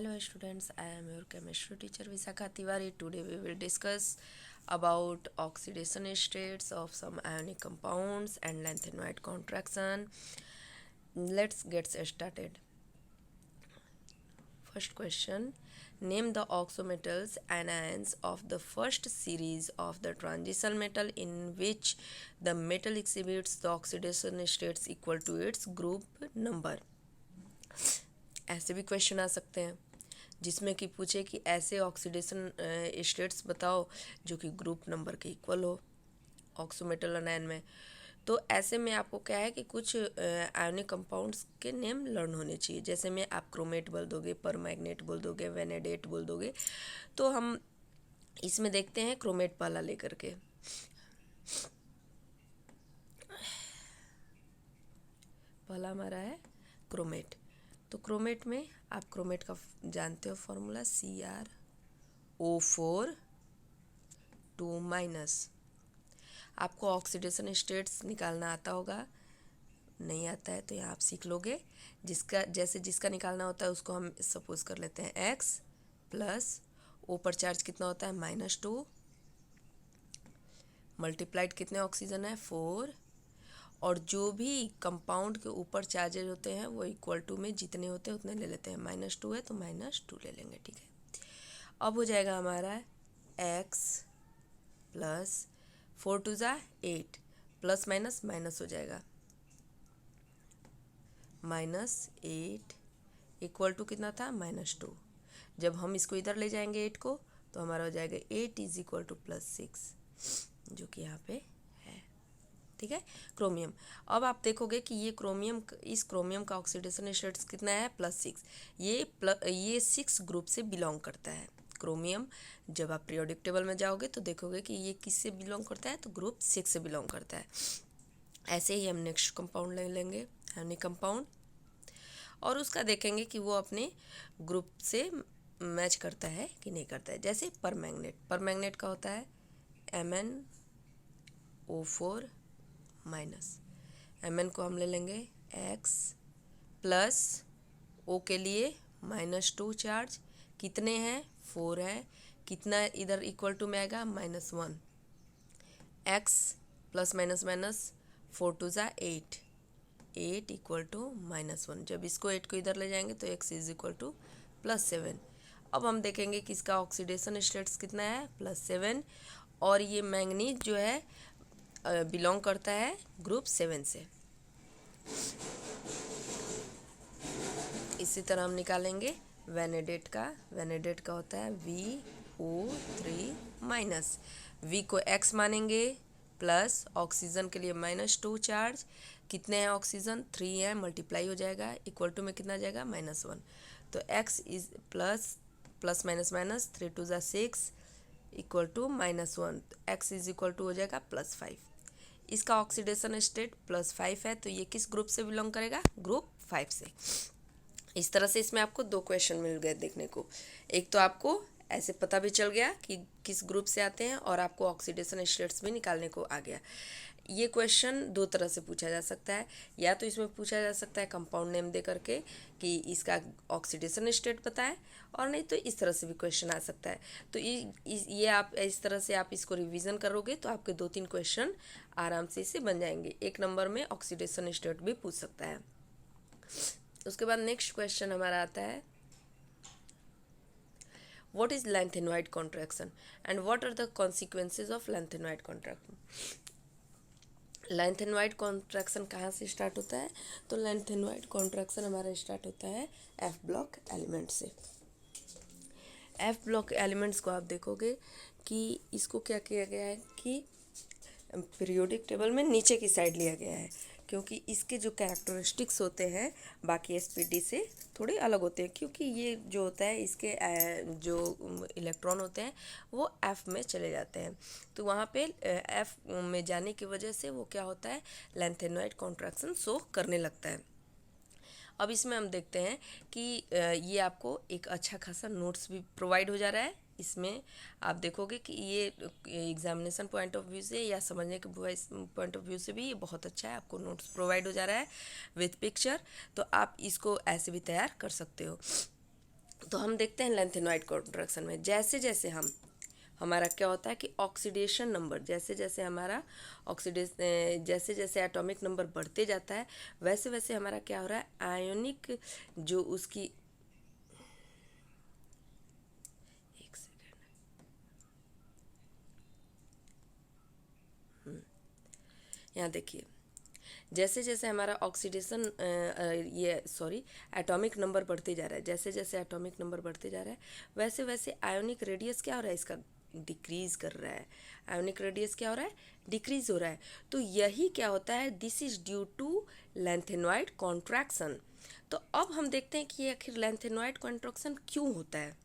Hello students, I am your chemistry teacher Visakha Tiwari. Today we will discuss about oxidation states of some ionic compounds and lanthanide contraction. Let's get started. First question: name the oxometals anions of the first series of the transition metal in which the metal exhibits the oxidation states equal to its group number. ऐसे भी question आ सकते हैं जिसमें कि पूछे कि ऐसे oxidation states बताओ जो कि ग्रुप नंबर के इक्वल हो ऑक्सोमेटल अनायन में। तो ऐसे में आपको क्या है कि कुछ आयोनिक कंपाउंड्स के नेम लर्न होने चाहिए। जैसे में आप क्रोमेट बोल दोगे, परमैग्नेट बोल दोगे, वेनेडेट बोल दोगे। तो हम इसमें देखते हैं क्रोमेट पहला लेकर के। पहला हमारा है क्रोमेट। तो क्रोमेट में आप क्रोमेट का जानते हो फॉर्मूला CrO4 2 माइनस। आपको ऑक्सीडेशन स्टेट्स निकालना आता होगा, नहीं आता है तो यहाँ आप सीख लोगे। जिसका निकालना होता है उसको हम सपोज कर लेते हैं X प्लस ओ पर चार्ज कितना होता है -2 मल्टीप्लाइड कितने ऑक्सीजन है 4, और जो भी कंपाउंड के ऊपर चार्जेज होते हैं वो इक्वल टू में जितने होते हैं उतने ले लेते हैं। -2 है तो -2 ले लेंगे, ठीक है। अब हो जाएगा हमारा x प्लस 4 2 ज़ा 8 प्लस माइनस माइनस हो जाएगा -8 इक्वल टू कितना था -2। जब हम इसको इधर ले जाएंगे 8 को तो हमारा हो जाएगा 8 इज इक्वल टू +6 जो कि यहाँ पे है, ठीक है। क्रोमियम, अब आप देखोगे कि इस क्रोमियम का ऑक्सीडेशन स्टेट्स कितना है +6। ये 6 ग्रुप से बिलोंग करता है क्रोमियम। जब आप पीरियोडिक टेबल में जाओगे तो देखोगे कि ये किससे बिलोंग करता है, तो ग्रुप 6 से बिलोंग करता है। ऐसे ही हम नेक्स्ट कंपाउंड ले लेंगे आयोनिक कंपाउंड, और उसका देखेंगे कि वो अपने ग्रुप से मैच करता है कि नहीं करता है। जैसे परमैंगनेट का होता है MnO4 माइनस। Mn को हम ले लेंगे X प्लस O के लिए -2 चार्ज, कितने हैं 4 है, कितना इधर इक्वल टू में आएगा -1। X प्लस माइनस माइनस 4 2 ज़ा 8 इक्वल टू -1। जब इसको 8 को इधर ले जाएंगे तो x इज इक्वल टू +7। अब हम देखेंगे कि इसका ऑक्सीडेशन स्टेट्स कितना है +7, और ये मैंगनीज जो है बिलोंग करता है ग्रुप 7 से। इसी तरह हम निकालेंगे वेनेडेट का होता है VO3 माइनस। V को X मानेंगे प्लस ऑक्सीजन के लिए -2 चार्ज, कितने हैं ऑक्सीजन 3 है, मल्टीप्लाई हो जाएगा इक्वल टू में कितना जाएगा -1। तो X is plus minus minus 3 2 ज़ा 6 equal to -1। X is equal to हो जाएगा +5। इसका ऑक्सीडेशन स्टेट +5 है तो ये किस ग्रुप से बिलोंग करेगा, ग्रुप 5 से। इस तरह से इसमें आपको 2 क्वेश्चन मिल गए देखने को। एक तो आपको ऐसे पता भी चल गया कि किस ग्रुप से आते हैं, और आपको ऑक्सीडेशन स्टेट्स भी निकालने को आ गया। ये क्वेश्चन 2 तरह से पूछा जा सकता है। या तो इसमें पूछा जा सकता है कंपाउंड नेम दे करके कि इसका ऑक्सीडेशन स्टेट बताएं, और नहीं तो इस तरह से भी क्वेश्चन आ सकता है। तो ये आप इस तरह से आप इसको रिवीजन करोगे तो आपके 2-3 क्वेश्चन आराम से इसे बन जाएंगे। 1 नंबर में ऑक्सीडेशन स्टेट भी पूछ सकता है। उसके बाद नेक्स्ट क्वेश्चन हमारा आता है what is lanthanide contraction and what are the consequences of lanthanide contraction। Lanthanoid contraction कहाँ से स्टार्ट होता है, तो लैंथेनॉइड कॉन्ट्रैक्शन हमारा स्टार्ट होता है F ब्लॉक एलिमेंट से। F ब्लॉक एलिमेंट्स को आप देखोगे कि इसको क्या किया गया है कि पीरियोडिक टेबल में नीचे की साइड लिया गया है, क्योंकि इसके जो कैरेक्टरिस्टिक्स होते हैं बाकी SPD से थोड़े अलग होते हैं। क्योंकि ये जो होता है इसके जो इलेक्ट्रॉन होते हैं वो F में चले जाते हैं, तो वहाँ पे F में जाने की वजह से वो क्या होता है, लैंथेनॉइड कॉन्ट्रैक्शन शो करने लगता है। अब इसमें हम देखते हैं कि ये आपको एक अच्छा खासा नोट्स भी प्रोवाइड हो जा रहा है। इसमें आप देखोगे कि ये एग्जामिनेशन पॉइंट ऑफ व्यू से या समझने के पॉइंट ऑफ व्यू से भी ये बहुत अच्छा है। आपको नोट्स प्रोवाइड हो जा रहा है विथ पिक्चर, तो आप इसको ऐसे भी तैयार कर सकते हो। तो हम देखते हैं लैंथेनॉइड कॉन्ट्रैक्शन में जैसे जैसे हमारा क्या होता है कि ऑक्सीडेशन नंबर, जैसे जैसे हमारा जैसे जैसे एटॉमिक नंबर बढ़ते जाता है वैसे वैसे हमारा क्या हो रहा है, आयोनिक जो उसकी, एक सेकेंड, यहाँ देखिए, जैसे जैसे हमारा ऑक्सीडेशन एटॉमिक नंबर बढ़ते जा रहा है, जैसे जैसे एटॉमिक नंबर बढ़ते जा रहा है वैसे वैसे आयोनिक रेडियस क्या हो रहा है, इसका डिक्रीज कर रहा है। आयोनिक रेडियस क्या हो रहा है, डिक्रीज हो रहा है। तो यही क्या होता है, this is due to lanthanoid contraction. तो अब हम देखते हैं कि आखिर लैंथेनॉइड कॉन्ट्रैक्शन क्यों होता है।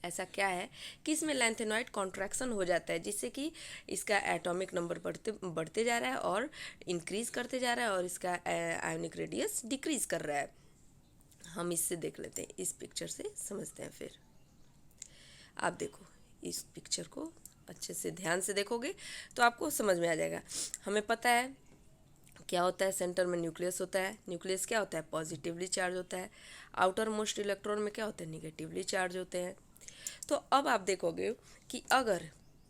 ऐसा क्या है कि इसमें लैंथेनॉइड कॉन्ट्रैक्शन हो जाता है जिससे कि इसका एटॉमिक नंबर बढ़ते बढ़ते जा रहा है और इंक्रीज करते जा रहा है और इसका आयोनिक रेडियस डिक्रीज कर रहा है। हम इससे देख लेते हैं, इस पिक्चर से समझते हैं। फिर आप देखो, इस पिक्चर को अच्छे से ध्यान से देखोगे तो आपको समझ में आ जाएगा। हमें पता है क्या होता है, सेंटर में न्यूक्लियस होता है। न्यूक्लियस क्या होता है, पॉजिटिवली चार्ज होता है। आउटर मोस्ट इलेक्ट्रॉन में क्या होते हैं, निगेटिवली चार्ज होते हैं। तो अब आप देखोगे कि अगर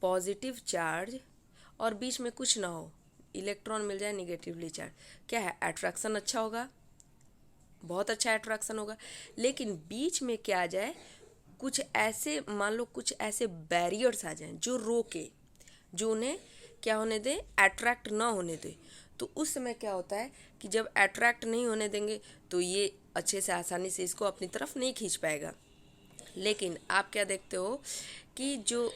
पॉजिटिव चार्ज और बीच में कुछ ना हो, इलेक्ट्रॉन मिल जाए निगेटिवली चार्ज, क्या है, अट्रैक्शन अच्छा होगा, बहुत अच्छा अट्रैक्शन होगा। लेकिन बीच में क्या आ जाए, कुछ ऐसे, मान लो कुछ ऐसे बैरियर्स आ जाएं जो रोके, जो उन्हें क्या होने दे, अट्रैक्ट ना होने दे। तो उस समय क्या होता है कि जब अट्रैक्ट नहीं होने देंगे तो ये अच्छे से आसानी से इसको अपनी तरफ नहीं खींच पाएगा। लेकिन आप क्या देखते हो कि जो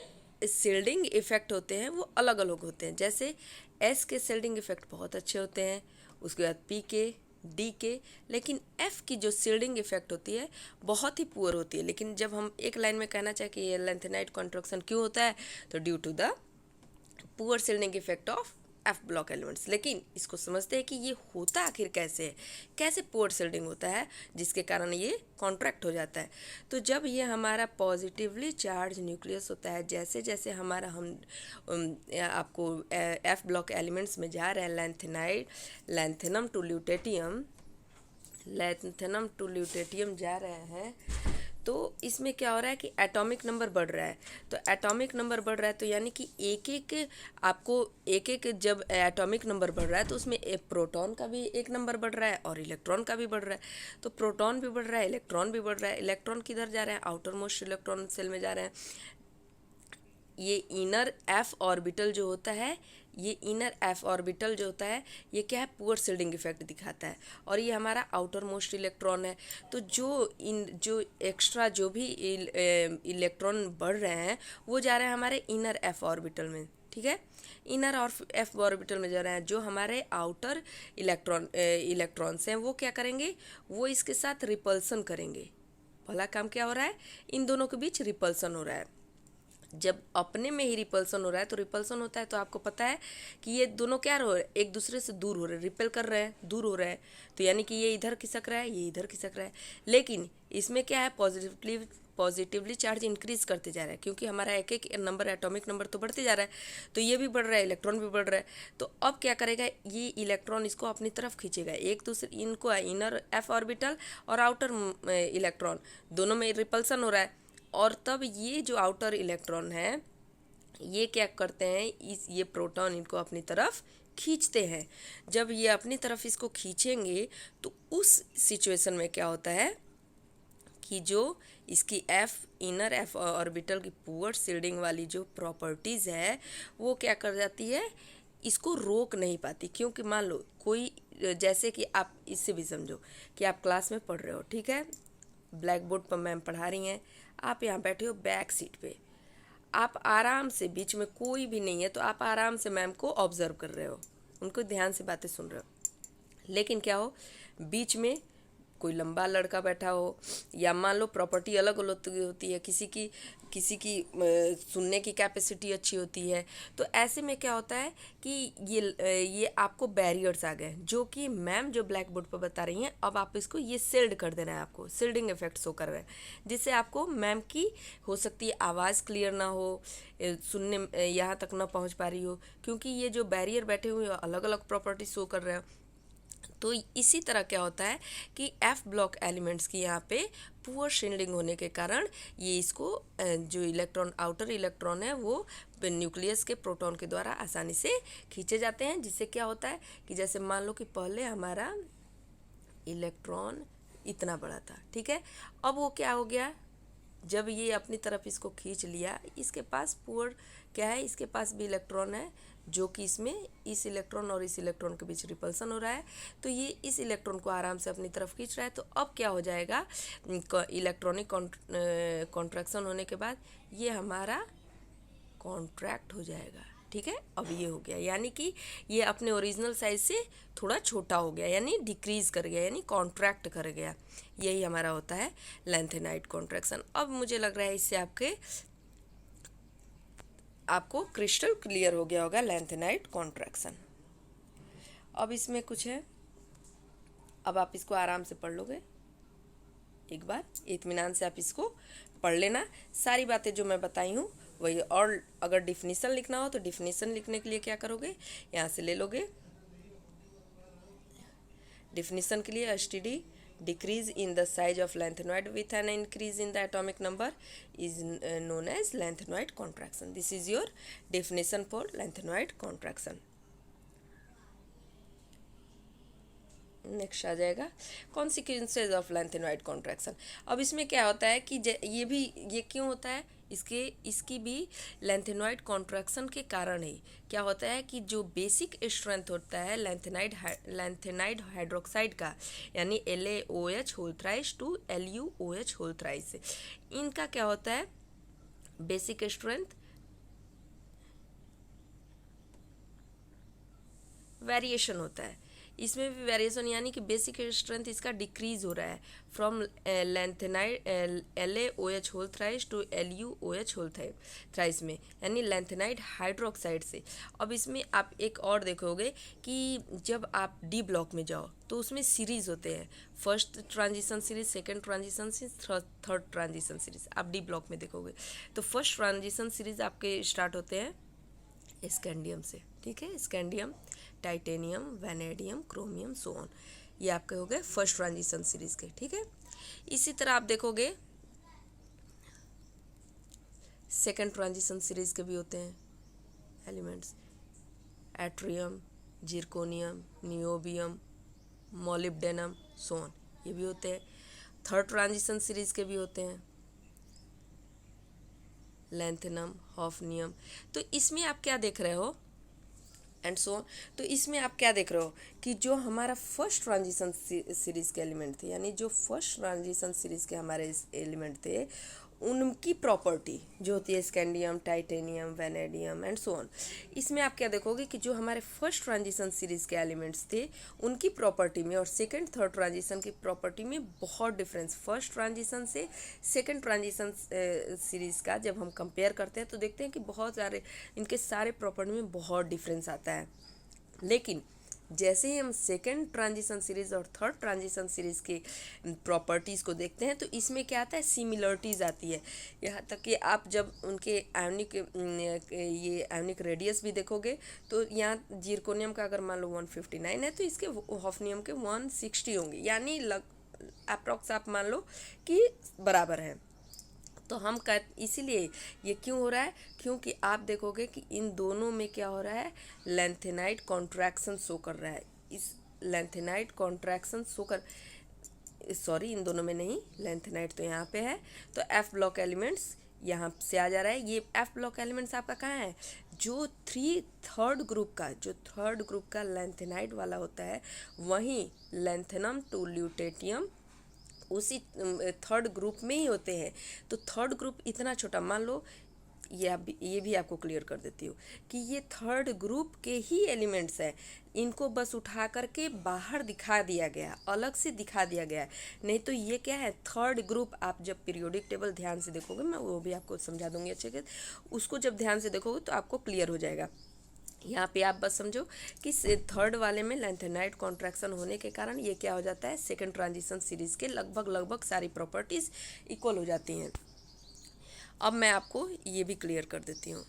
शील्डिंग इफेक्ट होते हैं वो अलग अलग होते हैं। जैसे एस के शील्डिंग इफेक्ट बहुत अच्छे होते हैं, उसके बाद पी के, डी के, लेकिन एफ की जो शील्डिंग इफेक्ट होती है बहुत ही पुअर होती है। लेकिन जब हम एक लाइन में कहना चाहें कि ये लैंथेनाइड कॉन्ट्रैक्शन क्यों होता है, तो due to the poor shielding effect of f block elements. लेकिन इसको समझते हैं कि ये होता आखिर कैसे है, कैसे पुअर शील्डिंग होता है जिसके कारण ये कॉन्ट्रैक्ट हो जाता है। तो जब ये हमारा पॉजिटिवली चार्ज न्यूक्लियस होता है, जैसे जैसे हमारा आपको एफ ब्लॉक एलिमेंट्स में जा रहा है लैंथेनम टू ल्यूटेटियम जा रहे हैं, तो इसमें क्या हो रहा है कि एटॉमिक नंबर बढ़ रहा है। तो एटॉमिक नंबर बढ़ रहा है तो यानी कि एक एक जब एटॉमिक नंबर बढ़ रहा है तो उसमें प्रोटॉन का भी एक नंबर बढ़ रहा है और इलेक्ट्रॉन का भी बढ़ रहा है। तो प्रोटॉन भी बढ़ रहा है, इलेक्ट्रॉन भी बढ़ रहा है। इलेक्ट्रॉन किधर जा रहे हैं, आउटर मोस्ट इलेक्ट्रॉन सेल में जा रहे हैं। ये इनर एफ ऑर्बिटल जो होता है, ये इनर एफ ऑर्बिटल जो होता है, ये क्या है, पुअर शील्डिंग इफेक्ट दिखाता है। और ये हमारा आउटर मोस्ट इलेक्ट्रॉन है। तो जो एक्स्ट्रा जो भी इलेक्ट्रॉन बढ़ रहे हैं वो जा रहे हैं हमारे इनर एफ ऑर्बिटल में, ठीक है। इनर और एफ ऑर्बिटल में जा रहे हैं। जो हमारे आउटर इलेक्ट्रॉन्स हैं वो क्या करेंगे, वो इसके साथ रिपल्सन करेंगे। भला काम क्या हो रहा है, इन दोनों के बीच रिपल्सन हो रहा है। जब अपने में ही रिपल्सन हो रहा है तो रिपल्सन होता है तो आपको पता है कि ये दोनों क्या हो रहे हैं, एक दूसरे से दूर हो रहे हैं, रिपेल कर रहे हैं, दूर हो रहे हैं। तो यानी कि ये इधर खिसक रहा है, ये इधर खिसक रहा है। लेकिन इसमें क्या है, पॉजिटिवली चार्ज इंक्रीज करते जा रहा है क्योंकि हमारा एक एक नंबर, एटॉमिक नंबर तो बढ़ते जा रहा है। तो ये भी बढ़ रहा है, इलेक्ट्रॉन भी बढ़ रहा है। तो अब क्या करेगा, ये इलेक्ट्रॉन इसको अपनी तरफ खींचेगा। एक दूसरे, इनको इनर एफ ऑर्बिटल और आउटर इलेक्ट्रॉन दोनों में रिपल्सन हो रहा है। और तब ये जो आउटर इलेक्ट्रॉन है ये क्या करते हैं, ये प्रोटॉन इनको अपनी तरफ खींचते हैं। जब ये अपनी तरफ इसको खींचेंगे तो उस सिचुएशन में क्या होता है कि जो इसकी इनर एफ ऑर्बिटल की पुअर शील्डिंग वाली जो प्रॉपर्टीज़ है वो क्या कर जाती है, इसको रोक नहीं पाती। क्योंकि मान लो कोई, जैसे कि आप इससे भी समझो कि आप क्लास में पढ़ रहे हो, ठीक है, ब्लैक बोर्ड पर मैम पढ़ा रही हैं, आप यहाँ बैठे हो बैक सीट पे, आप आराम से, बीच में कोई भी नहीं है तो आप आराम से मैम को ऑब्जर्व कर रहे हो, उनको ध्यान से बातें सुन रहे हो। लेकिन क्या हो, बीच में कोई लंबा लड़का बैठा हो, या मान लो प्रॉपर्टी अलग अलग होती है, किसी की सुनने की कैपेसिटी अच्छी होती है। तो ऐसे में क्या होता है कि ये आपको बैरियर्स आ गए जो कि मैम जो ब्लैक बोर्ड पर बता रही हैं, अब आप इसको ये शील्ड कर देना है, आपको शील्डिंग इफेक्ट शो कर रहे हैं जिससे आपको मैम की हो सकती है आवाज़ क्लियर ना हो, सुनने यहाँ तक ना पहुँच पा रही हो, क्योंकि ये जो बैरियर बैठे हुए अलग अलग प्रॉपर्टी शो कर रहे हैं। तो इसी तरह क्या होता है कि एफ ब्लॉक एलिमेंट्स की यहाँ पे पुअर शिल्डिंग होने के कारण ये इसको जो इलेक्ट्रॉन आउटर इलेक्ट्रॉन है वो न्यूक्लियस के प्रोटॉन के द्वारा आसानी से खींचे जाते हैं, जिससे क्या होता है कि जैसे मान लो कि पहले हमारा इलेक्ट्रॉन इतना बड़ा था, ठीक है, अब वो क्या हो गया, जब ये अपनी तरफ इसको खींच लिया, इसके पास पुअर क्या है, इसके पास भी इलेक्ट्रॉन है जो कि इसमें इस इलेक्ट्रॉन और इस इलेक्ट्रॉन के बीच रिपल्सन हो रहा है, तो ये इस इलेक्ट्रॉन को आराम से अपनी तरफ खींच रहा है। तो अब क्या हो जाएगा, इलेक्ट्रॉनिक कॉन्ट्रैक्शन होने के बाद ये हमारा कॉन्ट्रैक्ट हो जाएगा, ठीक है। अब ये हो गया, यानी कि ये अपने ओरिजिनल साइज से थोड़ा छोटा हो गया, यानी डिक्रीज कर गया, यानी कॉन्ट्रैक्ट कर गया। यही हमारा होता है लेंथेनाइट कॉन्ट्रैक्शन। अब मुझे लग रहा है इससे आपको क्रिस्टल क्लियर हो गया होगा लेंथेनाइट कॉन्ट्रैक्शन। अब इसमें कुछ है, अब आप इसको आराम से पढ़ लोगे, एक बार इत्मीनान से आप इसको पढ़ लेना, सारी बातें जो मैं बताई हूँ वही। और अगर डिफिनीसन लिखना हो तो डिफिनीसन लिखने के लिए क्या करोगे, यहाँ से ले लोगे। डिफिनीसन के लिए STD, decrease in the size of lanthanoid with an increase in the atomic number is known as lanthanoid contraction. This is your definition for lanthanoid contraction. Next आ जाएगा कॉन्सिक्वेंसेज ऑफ लेंथेनॉइड कॉन्ट्रैक्शन। अब इसमें क्या होता है कि ये क्यों होता है, इसकी भी लेंथेनॉइड कॉन्ट्रैक्शन के कारण ही क्या होता है कि जो बेसिक स्ट्रेंथ होता है लेंथेनाइड हाइड्रोक्साइड का, यानी LaOH whole thrice to LuOH whole thrice से, इनका क्या होता है बेसिक स्ट्रेंथ वेरिएशन होता है। इसमें भी वेरिएशन, यानी कि बेसिक स्ट्रेंथ इसका डिक्रीज हो रहा है from lanthanide LaOH whole thrice to LuOH whole thrice में, यानी लेंथेनाइड हाइड्रोक्साइड से। अब इसमें आप एक और देखोगे कि जब आप डी ब्लॉक में जाओ तो उसमें सीरीज होते हैं, first transition series, second transition series, third transition series. आप डी ब्लॉक में देखोगे तो फर्स्ट ट्रांजिशन सीरीज आपके स्टार्ट होते हैं स्कैंडियम से, ठीक है, scandium, titanium, vanadium, chromium, so on, ये आपके हो गए फर्स्ट ट्रांजिशन सीरीज के, ठीक है। इसी तरह आप देखोगे सेकंड ट्रांजिशन सीरीज के भी होते हैं elements, atrium, zirconium, niobium, molybdenum, so on, ये भी होते हैं। थर्ड ट्रांजिशन सीरीज के भी होते हैं लैंथेनम, हॉफनियम। तो इसमें आप क्या देख रहे हो एंड सो ऑन, तो इसमें आप क्या देख रहे हो कि जो हमारा फर्स्ट ट्रांजिशन सीरीज के एलिमेंट थे, यानी जो फर्स्ट ट्रांजिशन सीरीज के हमारे एलिमेंट थे, उनकी प्रॉपर्टी जो होती है scandium, titanium, vanadium and so on, इसमें आप क्या देखोगे कि जो हमारे फर्स्ट ट्रांजिशन सीरीज के एलिमेंट्स थे उनकी प्रॉपर्टी में और सेकंड थर्ड ट्रांजिशन की प्रॉपर्टी में बहुत डिफरेंस, फर्स्ट ट्रांजिशन से सेकंड ट्रांजिशन सीरीज का जब हम कंपेयर करते हैं तो देखते हैं कि बहुत सारे इनके सारे प्रॉपर्टी में बहुत डिफरेंस आता है। लेकिन जैसे ही हम सेकेंड ट्रांजिशन सीरीज और थर्ड ट्रांजिशन सीरीज के प्रॉपर्टीज़ को देखते हैं तो इसमें क्या आता है, सिमिलरिटीज़ आती है। यहाँ तक कि आप जब उनके आयोनिक रेडियस भी देखोगे तो यहाँ जिरकोनियम का अगर मान लो 159 है तो इसके हॉफनियम के 160 होंगे, यानी अप्रॉक्स आप मान लो कि बराबर है। तो हम इसीलिए ये क्यों हो रहा है, क्योंकि आप देखोगे कि इन दोनों में क्या हो रहा है, लेंथेनाइड कॉन्ट्रैक्शन शो कर रहा है। इस लेंथेनाइड कॉन्ट्रैक्शन शो कर, सॉरी इन दोनों में नहीं, लेंथेनाइड तो यहाँ पे है, तो एफ ब्लॉक एलिमेंट्स यहाँ से आ जा रहा है। ये एफ ब्लॉक एलिमेंट्स आपका कहाँ है, जो थर्ड ग्रुप का लेंथेनाइड वाला होता है, वहीं लेंथेनम टू ल्यूटेटियम उसी थर्ड ग्रुप में ही होते हैं। तो थर्ड ग्रुप इतना छोटा, मान लो ये भी आपको क्लियर कर देती हूँ कि ये थर्ड ग्रुप के ही एलिमेंट्स हैं, इनको बस उठा करके बाहर दिखा दिया गया, अलग से दिखा दिया गया, नहीं तो ये क्या है थर्ड ग्रुप। आप जब पीरियोडिक टेबल ध्यान से देखोगे, मैं वो भी आपको समझा दूंगी अच्छे से, उसको जब ध्यान से देखोगे तो आपको क्लियर हो जाएगा। यहाँ पे आप बस समझो कि थर्ड वाले में लेंथेनाइड कॉन्ट्रैक्शन होने के कारण ये क्या हो जाता है, सेकंड ट्रांजिशन सीरीज के लगभग सारी प्रॉपर्टीज़ इक्वल हो जाती हैं। अब मैं आपको ये भी क्लियर कर देती हूँ।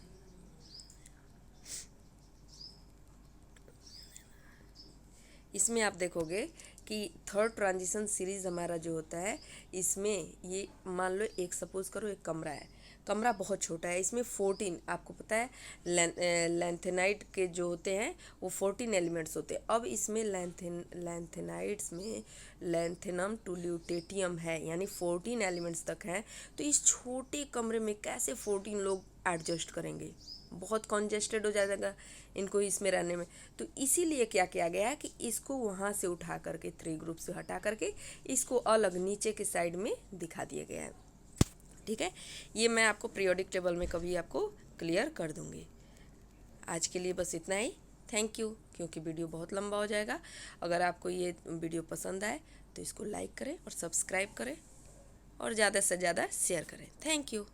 इसमें आप देखोगे कि थर्ड ट्रांजिशन सीरीज हमारा जो होता है, इसमें ये मान लो एक सपोज करो एक कमरा है, कमरा बहुत छोटा है, इसमें 14 आपको पता है लैंथेनाइट के जो होते हैं वो 14 एलिमेंट्स होते हैं। अब इसमें लैंथेनाइट्स में लैंथेनम टू ल्यूटेटियम है, यानी 14 एलिमेंट्स तक हैं। तो इस छोटे कमरे में कैसे 14 लोग एडजस्ट करेंगे, बहुत कॉन्जेस्टेड हो जाएगा इनको इसमें रहने में। तो इसीलिए क्या किया गया है कि इसको वहाँ से उठा करके 3 ग्रुप से हटा करके इसको अलग नीचे के साइड में दिखा दिया गया है। ठीक है, ये मैं आपको पीरियोडिक टेबल में कभी आपको क्लियर कर दूंगी। आज के लिए बस इतना ही। Thank you. क्योंकि वीडियो बहुत लंबा हो जाएगा, अगर आपको ये वीडियो पसंद आए तो इसको लाइक करें और सब्सक्राइब करें और ज़्यादा से ज़्यादा शेयर करें। Thank you.